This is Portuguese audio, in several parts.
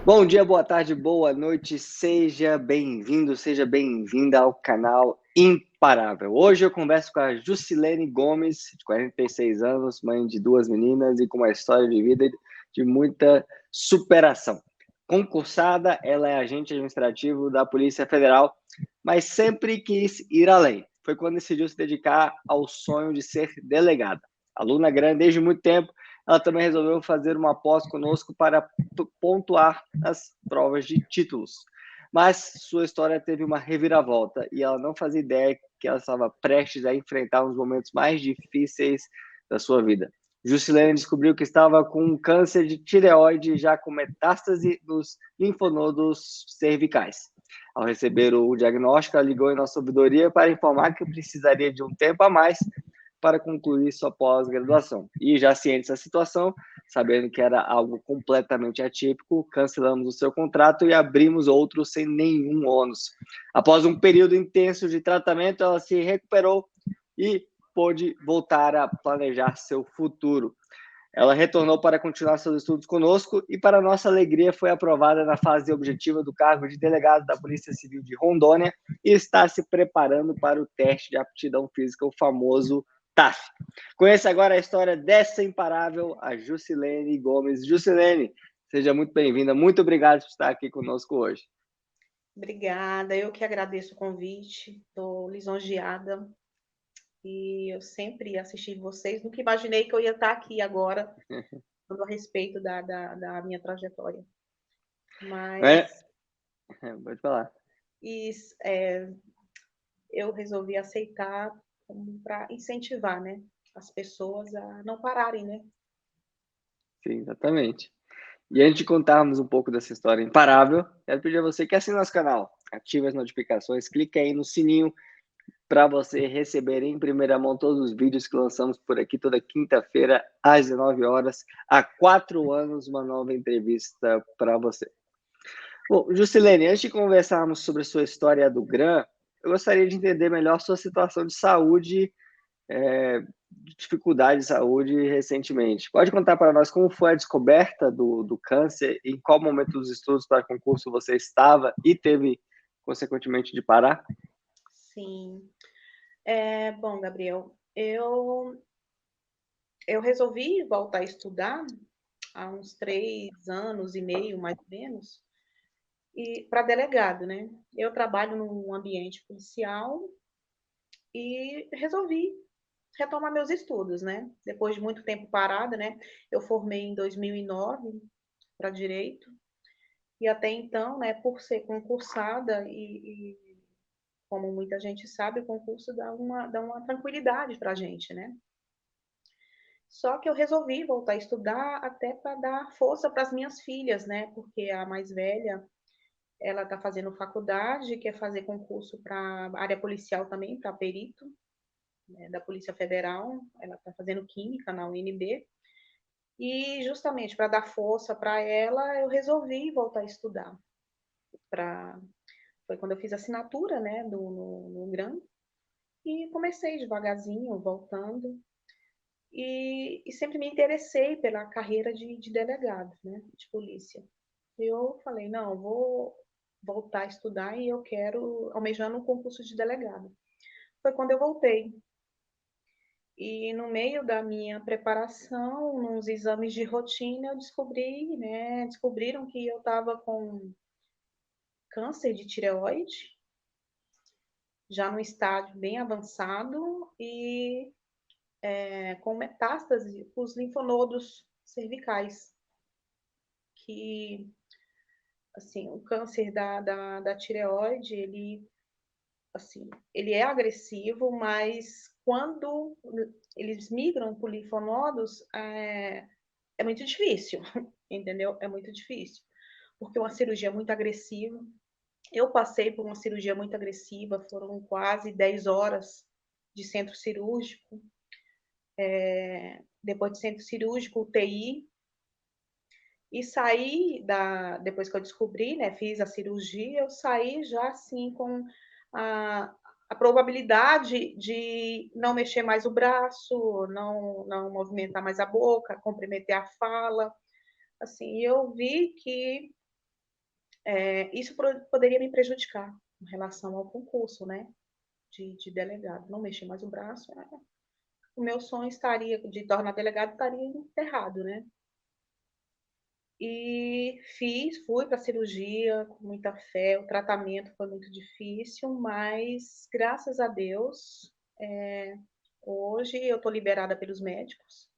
Bom dia, boa tarde, boa noite, seja bem-vindo, seja bem-vinda ao canal Imparável. Hoje eu converso com a Jusilene Gomes, de 46 anos, mãe de duas meninas e com uma história de vida de muita superação. Concursada, ela é agente administrativo da Polícia Federal, mas sempre quis ir além. Foi quando decidiu se dedicar ao sonho de ser delegada. Aluna grande desde muito tempo, ela também resolveu fazer uma pós conosco para pontuar as provas de títulos. Mas sua história teve uma reviravolta e ela não fazia ideia que ela estava prestes a enfrentar os momentos mais difíceis da sua vida. Jusilene descobriu que estava com um câncer de tireoide já com metástase nos linfonodos cervicais. Ao receber o diagnóstico, ela ligou em nossa ouvidoria para informar que precisaria de um tempo a mais para concluir sua pós-graduação. E já ciente dessa situação, sabendo que era algo completamente atípico, cancelamos o seu contrato e abrimos outro sem nenhum ônus. Após um período intenso de tratamento, ela se recuperou e pôde voltar a planejar seu futuro. Ela retornou para continuar seus estudos conosco e, para nossa alegria, foi aprovada na fase objetiva do cargo de delegado da Polícia Civil de Rondônia e está se preparando para o teste de aptidão física, o famoso TAF. Conheça agora a história dessa imparável, a Jusilene Gomes. Jusilene, seja muito bem-vinda. Muito obrigado por estar aqui conosco hoje. Obrigada, eu que agradeço o convite, estou lisonjeada e eu sempre assisti vocês, nunca imaginei que eu ia estar aqui agora falando a respeito da minha trajetória, É, mas pode falar. is, eu resolvi aceitar para incentivar, né, as pessoas a não pararem, né? Sim, exatamente. E antes de contarmos um pouco dessa história imparável, quero pedir a você que assine nosso canal, ative as notificações, clique aí no sininho para você receber em primeira mão todos os vídeos que lançamos por aqui toda quinta-feira às 19 horas. Há 4 anos, uma nova entrevista para você. Bom, Jusilene, antes de conversarmos sobre a sua história do GRAM, eu gostaria de entender melhor sua situação de saúde, de dificuldade de saúde recentemente. Pode contar para nós como foi a descoberta do câncer, em qual momento dos estudos para concurso você estava e teve, consequentemente, de parar? Sim. Bom, Gabriel, eu resolvi voltar a estudar há uns 3 anos e meio, mais ou menos, e para delegado, né? Eu trabalho num ambiente policial e resolvi retomar meus estudos, né? Depois de muito tempo parada, né? Eu formei em 2009 para direito e até então, né, por ser concursada e como muita gente sabe, o concurso dá uma tranquilidade para a gente, né? Só que eu resolvi voltar a estudar até para dar força para as minhas filhas, né? Porque a mais velha, ela está fazendo faculdade, quer fazer concurso para área policial também, para perito, né, da Polícia Federal. Ela está fazendo química na UNB. E justamente para dar força para ela, eu resolvi voltar a estudar. Pra... Foi quando eu fiz assinatura, né, no GRAM, e comecei devagarzinho, voltando. E sempre me interessei pela carreira de delegado, né, de polícia. Eu falei, não, vou voltar a estudar e eu quero, almejando um concurso de delegado. Foi quando eu voltei. E no meio da minha preparação, nos exames de rotina, eu descobri, né, descobriram que eu estava com câncer de tireoide, já no estágio bem avançado e com metástase os linfonodos cervicais, que, assim, o câncer da tireoide, assim, ele é agressivo, mas quando eles migram para linfonodos, é muito difícil, entendeu? É muito difícil, porque uma cirurgia é muito agressiva. Eu passei por uma cirurgia muito agressiva, foram quase 10 horas de centro cirúrgico. Depois de centro cirúrgico, UTI, e saí depois que eu descobri, né, fiz a cirurgia, eu saí já assim com a, a probabilidade de não mexer mais o braço, não movimentar mais a boca, comprometer a fala. Assim, eu vi que Isso poderia me prejudicar em relação ao concurso, né? De delegado. Não mexer mais o braço, o meu sonho estaria de tornar delegado estaria enterrado, né? E fui para a cirurgia com muita fé. O tratamento foi muito difícil, mas graças a Deus, hoje eu estou liberada pelos médicos.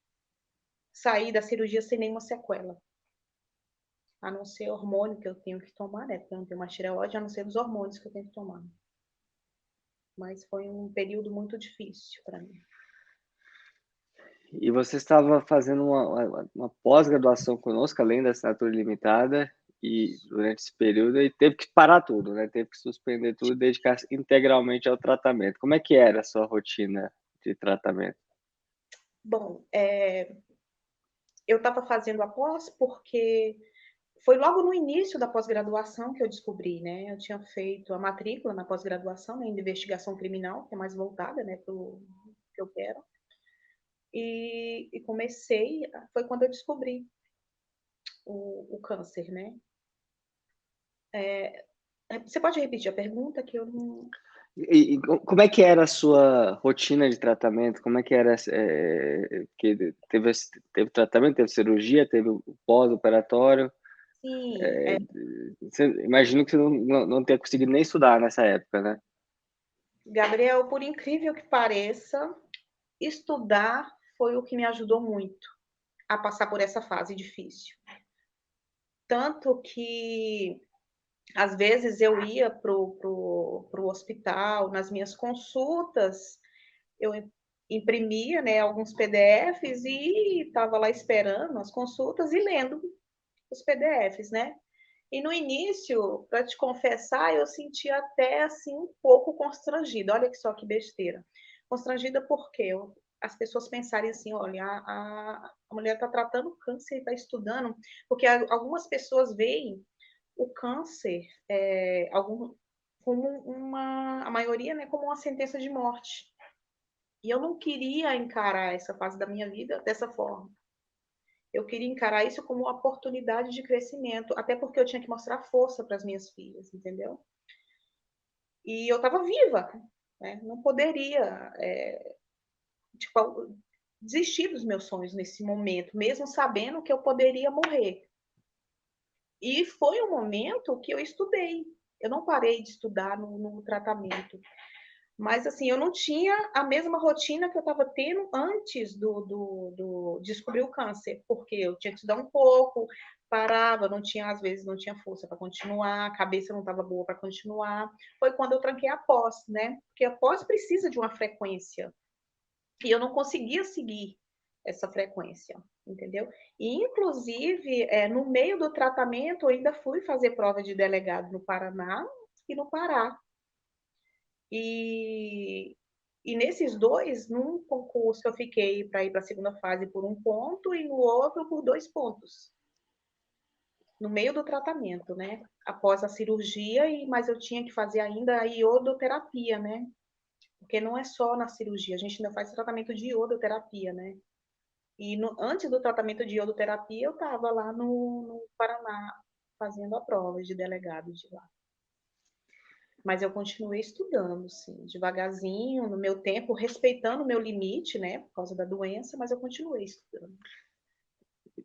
Saí da cirurgia sem nenhuma sequela, a não ser hormônio que eu tenho que tomar, né? Porque eu não tenho mais tireoide, a não ser os hormônios que eu tenho que tomar. Mas foi um período muito difícil para mim. E você estava fazendo uma pós-graduação conosco, além da assinatura limitada, e durante esse período e teve que parar tudo, né? Teve que suspender tudo e dedicar-se integralmente ao tratamento. Como é que era a sua rotina de tratamento? Bom, eu estava fazendo a pós porque foi logo no início da pós-graduação que eu descobri, né? Eu tinha feito a matrícula na pós-graduação, né, em investigação criminal, que é mais voltada, né, para o que eu quero. E comecei, foi quando eu descobri o câncer, né? Você pode repetir a pergunta que eu não. E como é que era a sua rotina de tratamento? Como é que era? Que teve tratamento, teve cirurgia, teve o pós-operatório? Sim, Imagino que você não tenha conseguido nem estudar nessa época, né? Gabriel, por incrível que pareça, estudar foi o que me ajudou muito a passar por essa fase difícil. Tanto que às vezes eu ia pro hospital, nas minhas consultas, eu imprimia, né, alguns PDFs e estava lá esperando as consultas e lendo os PDFs, né? E no início, para te confessar, eu sentia até assim um pouco constrangida. Olha que só que besteira. Constrangida porque as pessoas pensarem assim, olha, a mulher está tratando câncer, está estudando, porque algumas pessoas veem o câncer, como a maioria, né, como uma sentença de morte. E eu não queria encarar essa fase da minha vida dessa forma. Eu queria encarar isso como uma oportunidade de crescimento, até porque eu tinha que mostrar força para as minhas filhas, entendeu? E eu estava viva, né? Não poderia, tipo, desistir dos meus sonhos nesse momento, mesmo sabendo que eu poderia morrer. E foi um momento que eu estudei. Eu não parei de estudar no tratamento. Mas, assim, eu não tinha a mesma rotina que eu estava tendo antes do descobrir o câncer, porque eu tinha que estudar um pouco, parava, não tinha, às vezes, não tinha força para continuar, a cabeça não estava boa para continuar. Foi quando eu tranquei a pós, né? Porque a pós precisa de uma frequência. E eu não conseguia seguir essa frequência, entendeu? E, inclusive, no meio do tratamento, eu ainda fui fazer prova de delegado no Paraná e no Pará. E, e nesses dois, num concurso eu fiquei para ir para a segunda fase por 1 ponto e no outro por 2 pontos. No meio do tratamento, né? Após a cirurgia, mas eu tinha que fazer ainda a iodoterapia, né? Porque não é só na cirurgia, a gente ainda faz tratamento de iodoterapia, né? E antes do tratamento de iodoterapia, eu estava lá no Paraná fazendo a prova de delegado de lá. Mas eu continuei estudando, sim, devagarzinho, no meu tempo, respeitando o meu limite, né, por causa da doença, mas eu continuei estudando.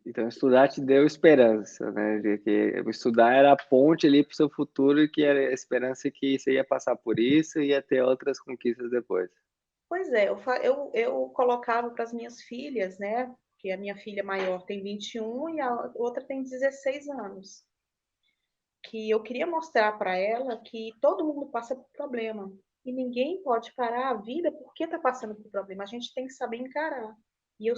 Então, estudar te deu esperança, né? De que estudar era a ponte ali para o seu futuro e que era a esperança que você ia passar por isso e ia ter outras conquistas depois. Pois é, eu colocava para as minhas filhas, né, que a minha filha maior tem 21 e a outra tem 16 anos, que eu queria mostrar para ela que todo mundo passa por problema e ninguém pode parar a vida porque está passando por problema. A gente tem que saber encarar. E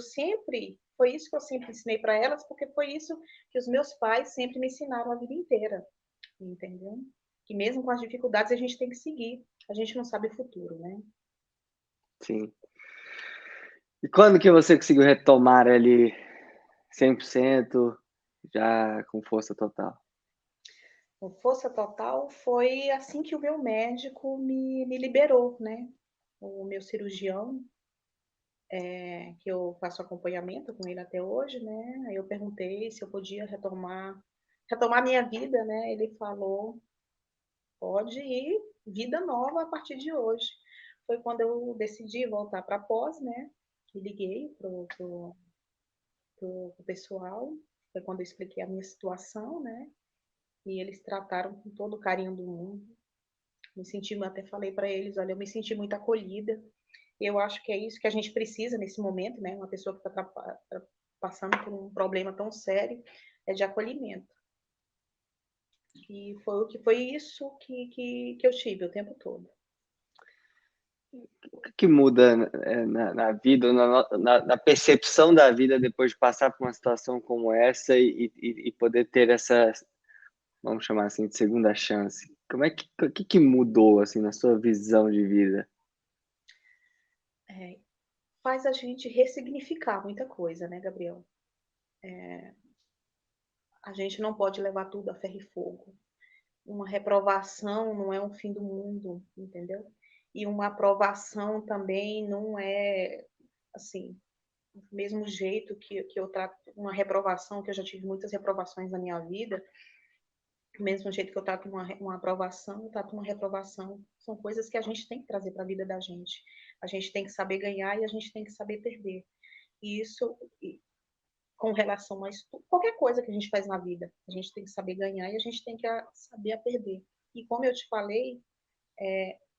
foi isso que eu sempre ensinei para elas, porque foi isso que os meus pais sempre me ensinaram a vida inteira, entendeu? Que mesmo com as dificuldades a gente tem que seguir. A gente não sabe o futuro, né? Sim. E quando que você conseguiu retomar ali 100%, já com força total? Com força total foi assim que o meu médico me liberou, né? O meu cirurgião, que eu faço acompanhamento com ele até hoje, né? Aí eu perguntei se eu podia retomar minha vida, né? Ele falou, pode ir, vida nova a partir de hoje. Foi quando eu decidi voltar para pós, né? E liguei pro pessoal, foi quando eu expliquei a minha situação, né? E eles trataram com todo o carinho do mundo. Me senti, até falei para eles, olha, eu me senti muito acolhida. Eu acho que é isso que a gente precisa nesse momento, né? Uma pessoa que está passando por um problema tão sério é de acolhimento. E foi isso que eu tive o tempo todo. O que muda na vida, na percepção da vida depois de passar por uma situação como essa e poder ter essa, vamos chamar assim, de segunda chance? O que mudou assim na sua visão de vida? Faz a gente ressignificar muita coisa, né, Gabriel? A gente não pode levar tudo a ferro e fogo. Uma reprovação não é um fim do mundo, entendeu? E uma aprovação também não é, assim, do mesmo jeito que eu trato uma reprovação, que eu já tive muitas reprovações na minha vida, do mesmo jeito que eu trato uma aprovação, eu trato uma reprovação. São coisas que a gente tem que trazer para a vida da gente. A gente tem que saber ganhar e a gente tem que saber perder. E isso, com relação a isso, qualquer coisa que a gente faz na vida, a gente tem que saber ganhar e a gente tem que saber a perder. E como eu te falei,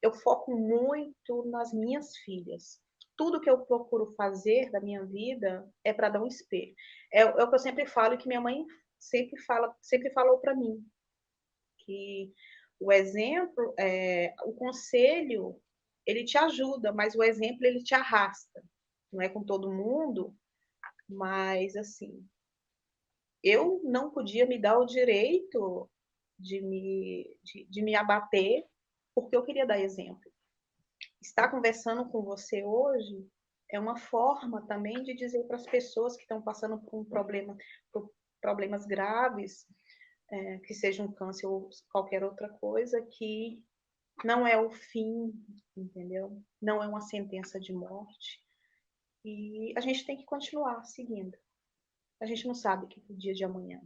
eu foco muito nas minhas filhas. Tudo que eu procuro fazer da minha vida é para dar um espelho. É o que eu sempre falo e que minha mãe sempre falou para mim, que o exemplo, o conselho, ele te ajuda, mas o exemplo ele te arrasta. Não é com todo mundo, mas assim, eu não podia me dar o direito de me abater porque eu queria dar exemplo. Estar conversando com você hoje é uma forma também de dizer para as pessoas que estão passando por problemas graves, que seja um câncer ou qualquer outra coisa, que não é o fim, entendeu? Não é uma sentença de morte. E a gente tem que continuar seguindo. A gente não sabe que é o dia de amanhã.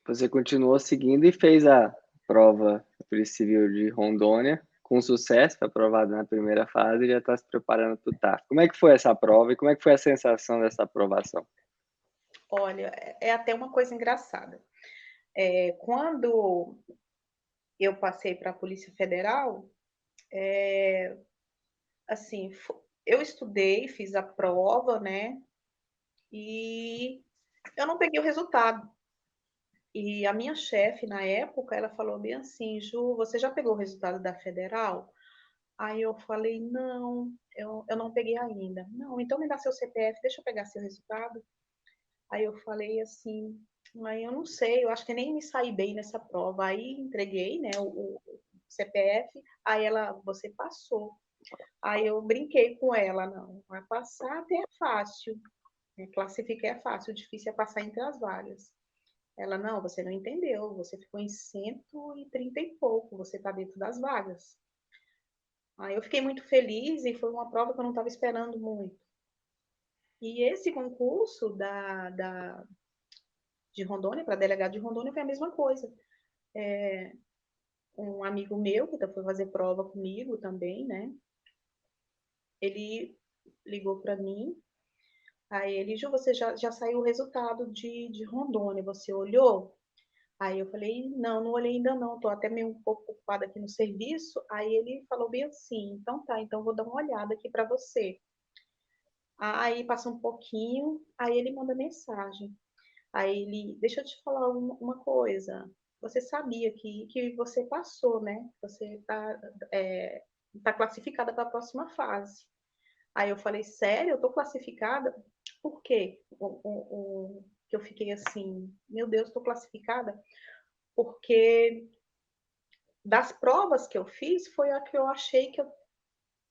Você continuou seguindo e fez a prova da Polícia Civil de Rondônia com sucesso, foi aprovado na primeira fase e já está se preparando para o TAF. Como é que foi essa prova e como é que foi a sensação dessa aprovação? Olha, é até uma coisa engraçada. Quando eu passei para a Polícia Federal, assim, eu estudei, fiz a prova, né? E eu não peguei o resultado. E a minha chefe, na época, ela falou bem assim, Ju, você já pegou o resultado da Federal? Aí eu falei, não, eu não peguei ainda. Não, então me dá seu CPF, deixa eu pegar seu resultado. Aí eu falei assim, aí eu não sei, eu acho que nem me saí bem nessa prova. Aí entreguei, né, o CPF, aí ela, você passou. Aí eu brinquei com ela, não, vai passar até é fácil, né? Classificar é fácil, o difícil é passar entre as vagas. Ela, não, você não entendeu, você ficou em 130 e pouco, você está dentro das vagas. Aí eu fiquei muito feliz e foi uma prova que eu não estava esperando muito. E esse concurso de Rondônia, para delegado de Rondônia, foi a mesma coisa. Um amigo meu, que foi fazer prova comigo também, né? Ele ligou para mim, aí ele, Ju, você já saiu o resultado de Rondônia, você olhou? Aí eu falei, não, não olhei ainda não, tô até meio um pouco ocupada aqui no serviço. Aí ele falou bem assim, então tá, então vou dar uma olhada aqui para você. Aí passa um pouquinho, aí ele manda mensagem. Aí ele, deixa eu te falar uma coisa. Você sabia que você passou, né? Você tá classificada para a próxima fase. Aí eu falei, sério? Eu tô classificada? Por quê? Que eu fiquei assim, meu Deus, tô classificada? Porque das provas que eu fiz, foi a que eu achei que eu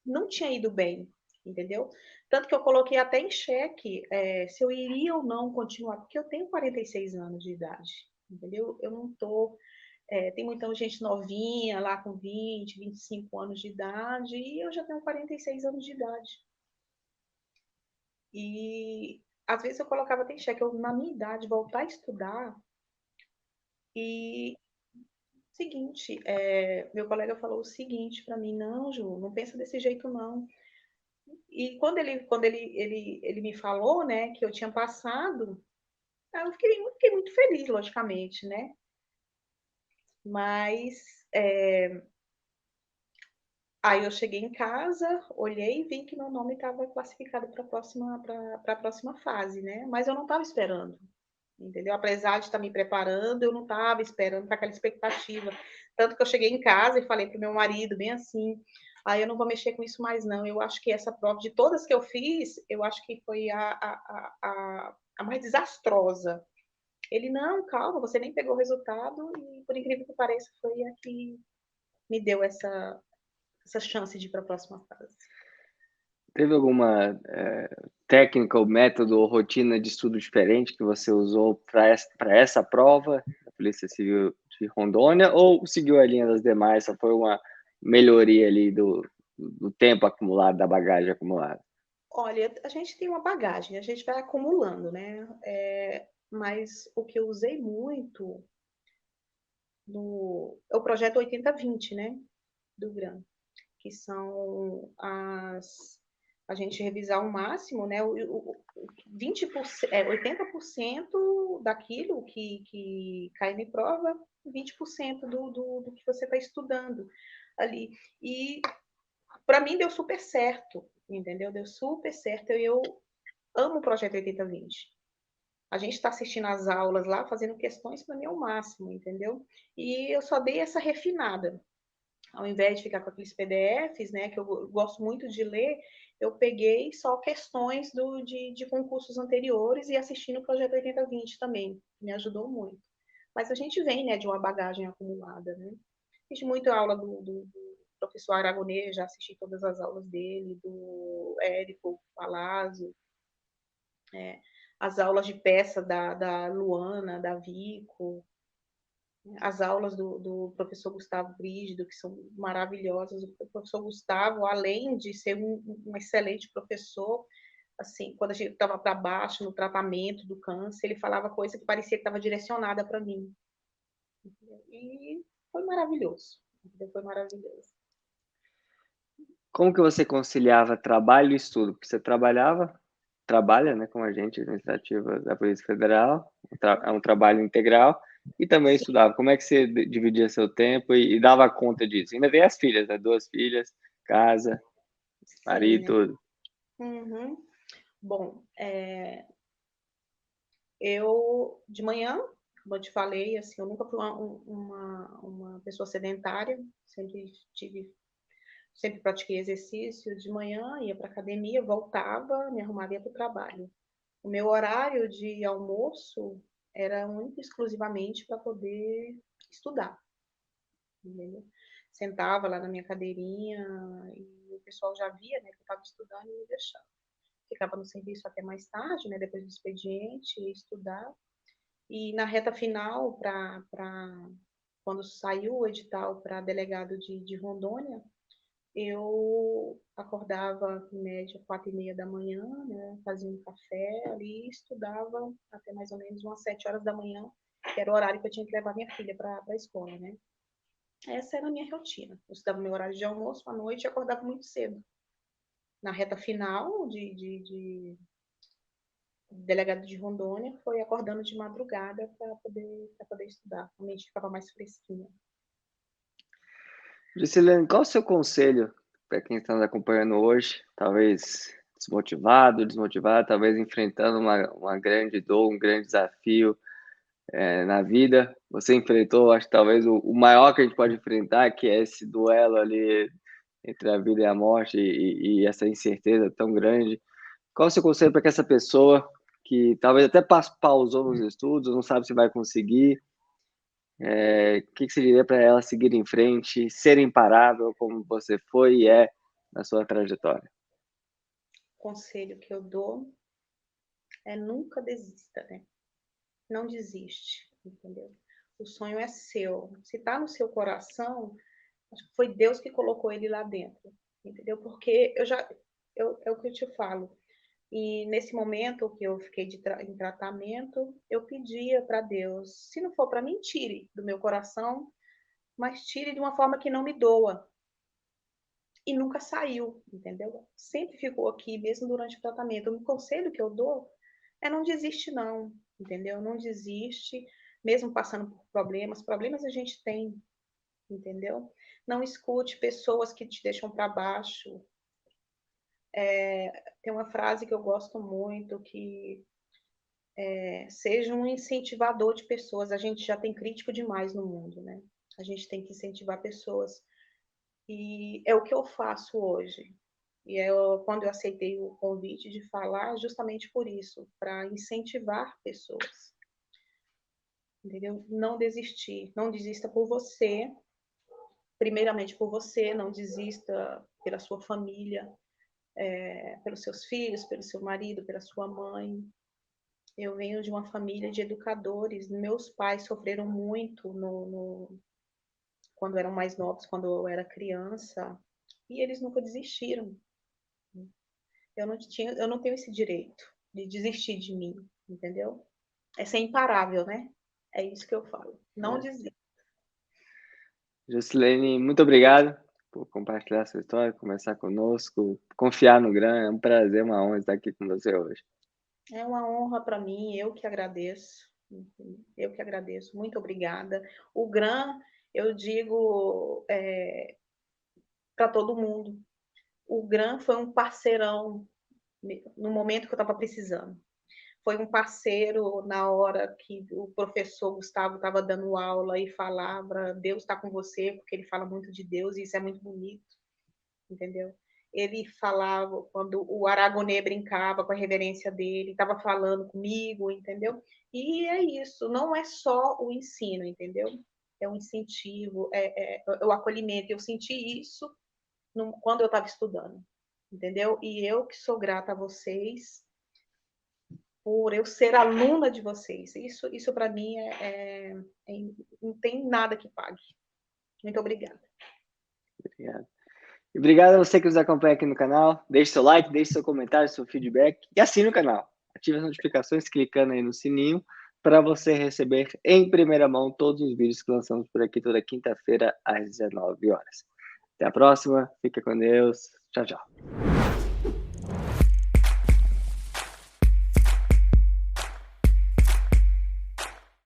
não tinha ido bem, entendeu? Tanto que eu coloquei até em xeque se eu iria ou não continuar, porque eu tenho 46 anos de idade, entendeu? Eu não tô. Tem muita gente novinha lá com 20, 25 anos de idade, e eu já tenho 46 anos de idade. E às vezes eu colocava até em xeque, eu, na minha idade, voltar a estudar e seguinte, meu colega falou o seguinte para mim, não, Ju, não pensa desse jeito não. E quando ele me falou, né, que eu tinha passado, eu fiquei muito feliz, logicamente, né? Mas aí eu cheguei em casa, olhei e vi que meu nome estava classificado para a próxima fase, né? Mas eu não estava esperando, entendeu? Apesar de estar me preparando, eu não estava esperando, com aquela expectativa. Tanto que eu cheguei em casa e falei para o meu marido, bem assim, aí eu não vou mexer com isso mais não. Eu acho que essa prova, de todas que eu fiz, eu acho que foi a mais desastrosa. Ele, não, calma, você nem pegou o resultado, e por incrível que pareça, foi a que me deu essa chance de ir para a próxima fase. Teve alguma técnica ou método ou rotina de estudo diferente que você usou para essa prova da Polícia Civil de Rondônia, ou seguiu a linha das demais, só foi uma melhoria ali do tempo acumulado, da bagagem acumulada? Olha, a gente tem uma bagagem, a gente vai acumulando, né? Mas o que eu usei muito é o projeto 80-20, né? Do GRAM, que são a gente revisar o máximo, né? 20%, 80% daquilo que cai na prova, 20% do que você está estudando ali. E para mim deu super certo, entendeu? Deu super certo. Eu amo o projeto 80-20. A gente está assistindo as aulas lá, fazendo questões, para mim é o máximo, entendeu? E eu só dei essa refinada. Ao invés de ficar com aqueles PDFs, né, que eu gosto muito de ler, eu peguei só questões de concursos anteriores e assistindo o projeto 80-20 também, que me ajudou muito. Mas a gente vem, né, de uma bagagem acumulada, né? Assisti muito a aula do professor Aragonês, já assisti todas as aulas dele, do Érico Palazzo, as aulas de peça da Luana, da Vico, as aulas do professor Gustavo Brígido, que são maravilhosas. O professor Gustavo, além de ser um excelente professor, assim, quando a gente estava para baixo no tratamento do câncer, ele falava coisa que parecia que estava direcionada para mim. E foi maravilhoso. Foi maravilhoso. Como que você conciliava trabalho e estudo? Porque você trabalha, né, como agente administrativo da Polícia Federal, é um trabalho integral, e também Sim, estudava. Como é que você dividia seu tempo e dava conta disso? Ainda tem as filhas, né? 2 filhas, casa, sim, marido, né? tudo. Uhum. Bom, eu, de manhã, como eu te falei, assim, eu nunca fui uma pessoa sedentária, sempre pratiquei exercício de manhã, ia para academia, voltava, me arrumava e ia para o trabalho. O meu horário de almoço era único e exclusivamente para poder estudar, entendeu? Sentava lá na minha cadeirinha e o pessoal já via, né, que eu estava estudando e me deixava. Ficava no serviço até mais tarde, né, depois do expediente, ia estudar. E na reta final, quando saiu o edital para delegado de Rondônia, eu acordava em média 4h30 da manhã, né, fazia um café ali, estudava até mais ou menos umas 7 horas da manhã, que era o horário que eu tinha que levar minha filha para a escola, né? Essa era a minha rotina. Eu estudava meu horário de almoço à noite e acordava muito cedo. Na reta final de delegado de Rondônia, foi acordando de madrugada para poder estudar. A mente ficava mais fresquinha. Juscelino, qual o seu conselho para quem está nos acompanhando hoje? Talvez desmotivado, talvez enfrentando uma grande dor, um grande desafio na vida. Você enfrentou, acho que talvez o maior que a gente pode enfrentar, que é esse duelo ali entre a vida e a morte e essa incerteza tão grande. Qual o seu conselho para que essa pessoa que talvez até pausou nos estudos, não sabe se vai conseguir, o que você diria para ela seguir em frente, ser imparável como você foi e é na sua trajetória? O conselho que eu dou é nunca desista, né? Não desiste, entendeu? O sonho é seu. Se está no seu coração, acho que foi Deus que colocou ele lá dentro, entendeu? Porque é o que eu te falo. E nesse momento que eu fiquei em tratamento, eu pedia para Deus, se não for para mim, tire do meu coração, mas tire de uma forma que não me doa. E nunca saiu, entendeu? Sempre ficou aqui, mesmo durante o tratamento. O conselho que eu dou é não desiste não, entendeu? Não desiste, mesmo passando por problemas. Problemas a gente tem, entendeu? Não escute pessoas que te deixam para baixo. Tem uma frase que eu gosto muito, que seja um incentivador de pessoas. A gente já tem crítico demais no mundo, né? A gente tem que incentivar pessoas. E é o que eu faço hoje. E quando eu aceitei o convite de falar, justamente por isso, para incentivar pessoas, entendeu? Não desistir, não desista por você, primeiramente por você, não desista pela sua família, pelos seus filhos, pelo seu marido, pela sua mãe. Eu venho de uma família de educadores, meus pais sofreram muito quando eram mais novos, quando eu era criança, e eles nunca desistiram. Eu não tenho esse direito de desistir de mim, entendeu? É ser imparável, né? É isso que eu falo. Não desista. Juscelene, muito obrigado por compartilhar sua história, conversar conosco, confiar no GRAM. É um prazer, uma honra estar aqui com você hoje. É uma honra para mim, eu que agradeço. Eu que agradeço. Muito obrigada. O GRAM, eu digo para todo mundo. O GRAM foi um parceirão no momento que eu estava precisando. Foi um parceiro na hora que o professor Gustavo estava dando aula e falava, Deus está com você, porque ele fala muito de Deus e isso é muito bonito, entendeu? Ele falava, quando o Aragonê brincava com a reverência dele, estava falando comigo, entendeu? E é isso, não é só o ensino, entendeu? É um incentivo, é o acolhimento. Eu senti isso quando eu estava estudando, entendeu? E eu que sou grata a vocês por eu ser aluna de vocês. Isso para mim não tem nada que pague. Muito obrigada. Obrigado. E obrigado a você que nos acompanha aqui no canal. Deixe seu like, deixe seu comentário, seu feedback e assine o canal. Ative as notificações clicando aí no sininho para você receber em primeira mão todos os vídeos que lançamos por aqui toda quinta-feira às 19 horas. Até a próxima. Fica com Deus. Tchau, tchau.